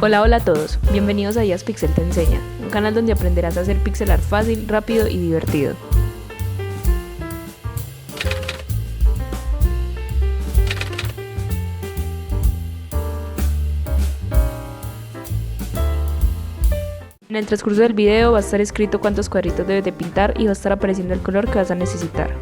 Hola a todos, bienvenidos a IAZ PIXEL Te enseña, un canal donde aprenderás a hacer pixel art fácil, rápido y divertido. En el transcurso del video va a estar escrito cuántos cuadritos debes de pintar y va a estar apareciendo el color que vas a necesitar.